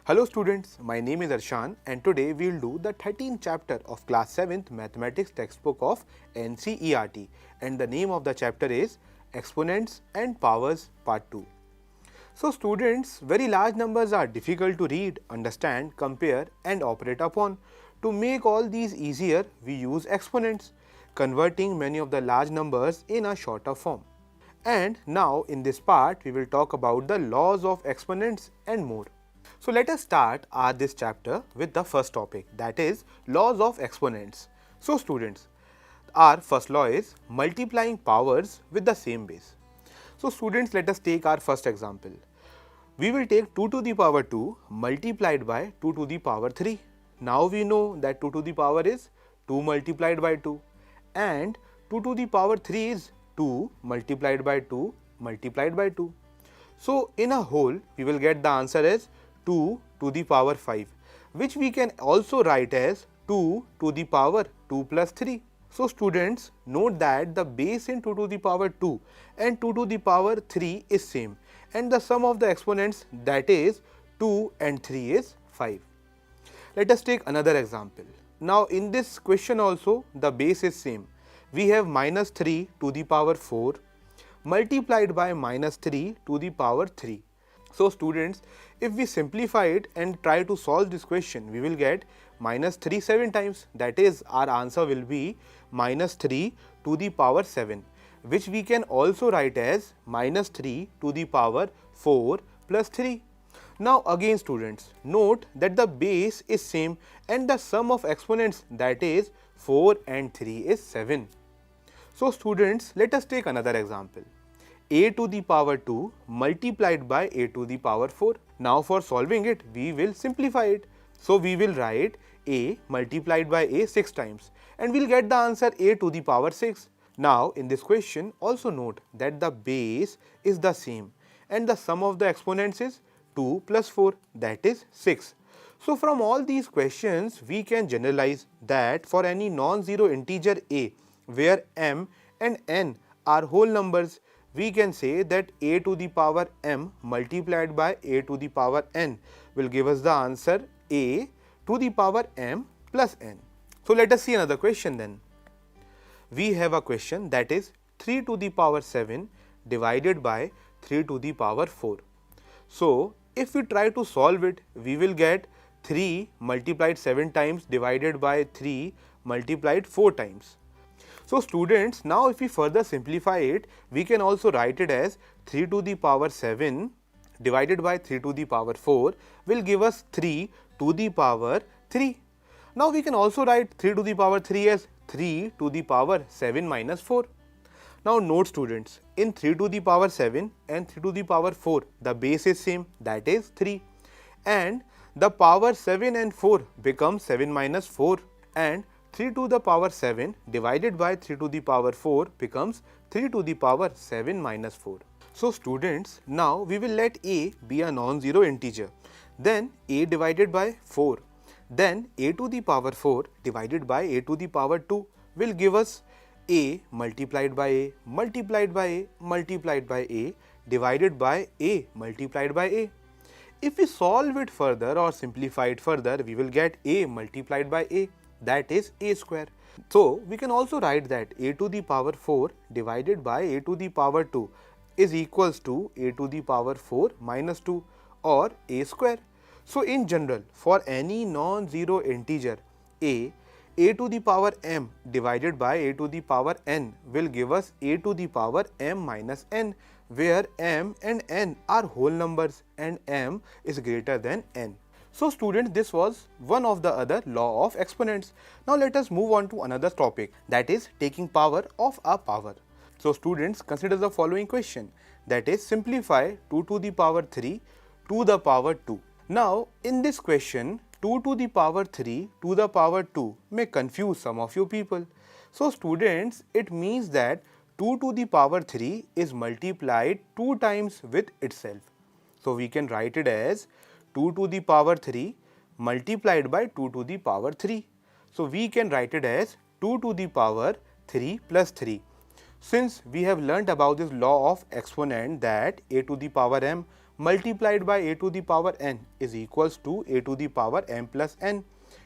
Hello students, my name is Arshan and today we will do the 13th chapter of class 7th mathematics textbook of NCERT, and the name of the chapter is Exponents and Powers Part 2. So students, very large numbers are difficult to read, understand, compare and operate upon. To make all these easier, we use exponents, converting many of the large numbers in a shorter form. And now in this part, we will talk about the laws of exponents and more. So let us start this chapter with the first topic, that is laws of exponents. So students, our first law is multiplying powers with the same base. So students, let us take our first example. We will take 2 to the power 2 multiplied by 2 to the power 3. Now we know that 2 to the power is 2 multiplied by 2 and 2 to the power 3 is 2 multiplied by 2 multiplied by 2. So in a whole, we will get the answer as 2 to the power 5, which we can also write as 2 to the power 2 plus 3. So students, note that the base in 2 to the power 2 and 2 to the power 3 is same, and the sum of the exponents, that is 2 and 3, is 5. Let us take another example. Now in this question also the base is same. We have minus 3 to the power 4 multiplied by minus 3 to the power 3. So students, if we simplify it and try to solve this question, we will get minus 3 7 times, that is our answer will be minus 3 to the power 7, which we can also write as minus 3 to the power 4 plus 3. Now again students, note that the base is same and the sum of exponents, that is 4 and 3, is 7. So students, let us take another example. A to the power 2 multiplied by a to the power 4. Now for solving it, we will simplify it. So we will write a multiplied by a 6 times and we will get the answer a to the power 6. Now in this question, also note that the base is the same and the sum of the exponents is 2 plus 4, that is 6. So from all these questions, we can generalize that for any non-zero integer a, where m and n are whole numbers, we can say that a to the power m multiplied by a to the power n will give us the answer a to the power m plus n. So let us see another question then. We have a question, that is 3 to the power 7 divided by 3 to the power 4. So if we try to solve it, we will get 3 multiplied 7 times divided by 3 multiplied 4 times. So students, now if we further simplify it, we can also write it as 3 to the power 7 divided by 3 to the power 4 will give us 3 to the power 3. Now we can also write 3 to the power 3 as 3 to the power 7 minus 4. Now note students, in 3 to the power 7 and 3 to the power 4, the base is same, that is 3, and the power 7 and 4 becomes 7 minus 4, and 3 to the power 7 divided by 3 to the power 4 becomes 3 to the power 7 minus 4. So students, now we will let a be a non-zero integer, then a divided by 4, then a to the power 4 divided by a to the power 2 will give us a multiplied by a multiplied by a multiplied by a divided by a multiplied by a. If we solve it further or simplify it further, we will get a multiplied by a, that is a square. So we can also write that a to the power 4 divided by a to the power 2 is equals to a to the power 4 minus 2, or a square. So in general, for any non-zero integer a to the power m divided by a to the power n will give us a to the power m minus n, where m and n are whole numbers and m is greater than n. So students, this was one of the other law of exponents. Now let us move on to another topic, that is taking power of a power. So students, consider the following question, that is simplify 2 to the power 3 to the power 2. Now in this question, 2 to the power 3 to the power 2 may confuse some of you people. So students, it means that 2 to the power 3 is multiplied 2 times with itself. So we can write it as 2 to the power 3 multiplied by 2 to the power 3. So we can write it as 2 to the power 3 plus 3. Since we have learnt about this law of exponent, that a to the power m multiplied by a to the power n is equals to a to the power m plus n.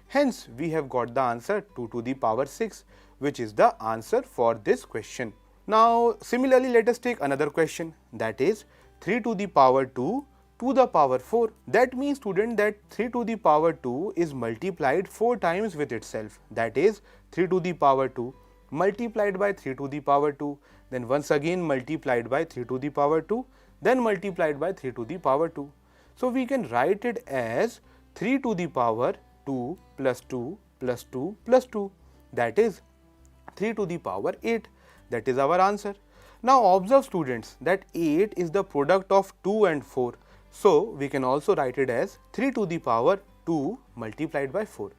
Hence, we have got the answer 2 to the power 6, which is the answer for this question. Now, similarly, let us take another question, that is 3 to the power 2 to the power 4. That means, student, that 3 to the power 2 is multiplied 4 times with itself. That is 3 to the power 2 multiplied by 3 to the power 2, then once again multiplied by 3 to the power 2, then multiplied by 3 to the power 2. So, we can write it as 3 to the power 2 plus 2 plus 2 plus 2, that is 3 to the power 8. That is our answer. Now, observe, students, that 8 is the product of 2 and 4. So, we can also write it as 3 to the power 2 multiplied by 4.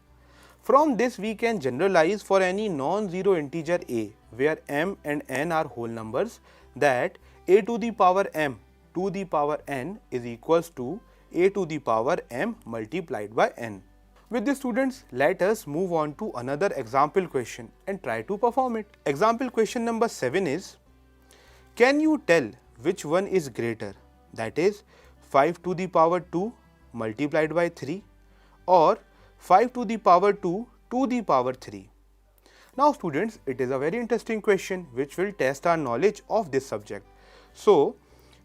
From this, we can generalize for any non-zero integer a, where m and n are whole numbers, that a to the power m to the power n is equals to a to the power m multiplied by n. With this, students, let us move on to another example question and try to perform it. Example question number 7 is, can you tell which one is greater, that is 5 to the power 2 multiplied by 3 or 5 to the power 2 to the power 3. Now, students, it is a very interesting question which will test our knowledge of this subject. So,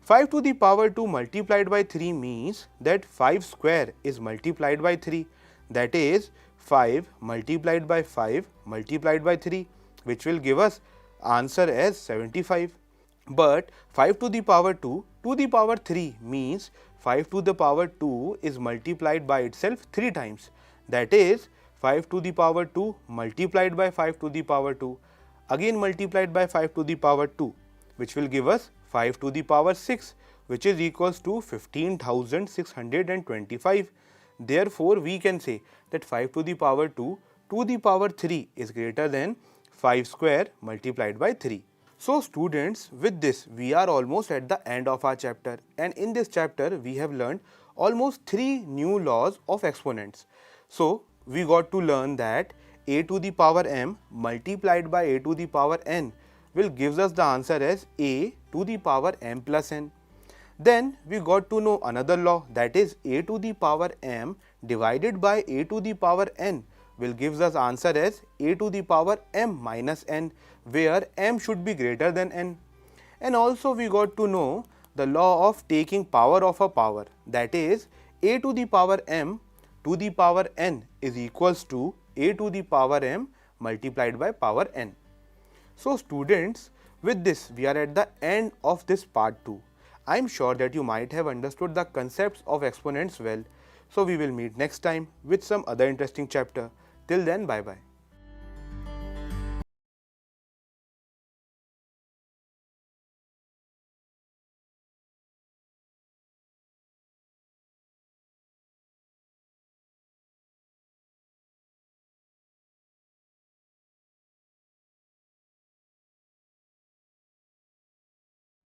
5 to the power 2 multiplied by 3 means that 5 square is multiplied by 3, that is 5 multiplied by 5 multiplied by 3, which will give us answer as 75. But 5 to the power 2 to the power 3 means 5 to the power 2 is multiplied by itself 3 times, that is 5 to the power 2 multiplied by 5 to the power 2, again multiplied by 5 to the power 2, which will give us 5 to the power 6, which is equals to 15,625. Therefore, we can say that 5 to the power 2 to the power 3 is greater than 5 square multiplied by 3. So, students, with this we are almost at the end of our chapter, and in this chapter we have learned almost 3 new laws of exponents. So, we got to learn that a to the power m multiplied by a to the power n will gives us the answer as a to the power m plus n. Then we got to know another law, that is a to the power m divided by a to the power n will gives us answer as a to the power m minus n, where m should be greater than n. And also we got to know the law of taking power of a power, that is a to the power m to the power n is equals to a to the power m multiplied by power n. So, students, with this we are at the end of this part 2. I am sure that you might have understood the concepts of exponents well. So, we will meet next time with some other interesting chapter. Till then, bye bye.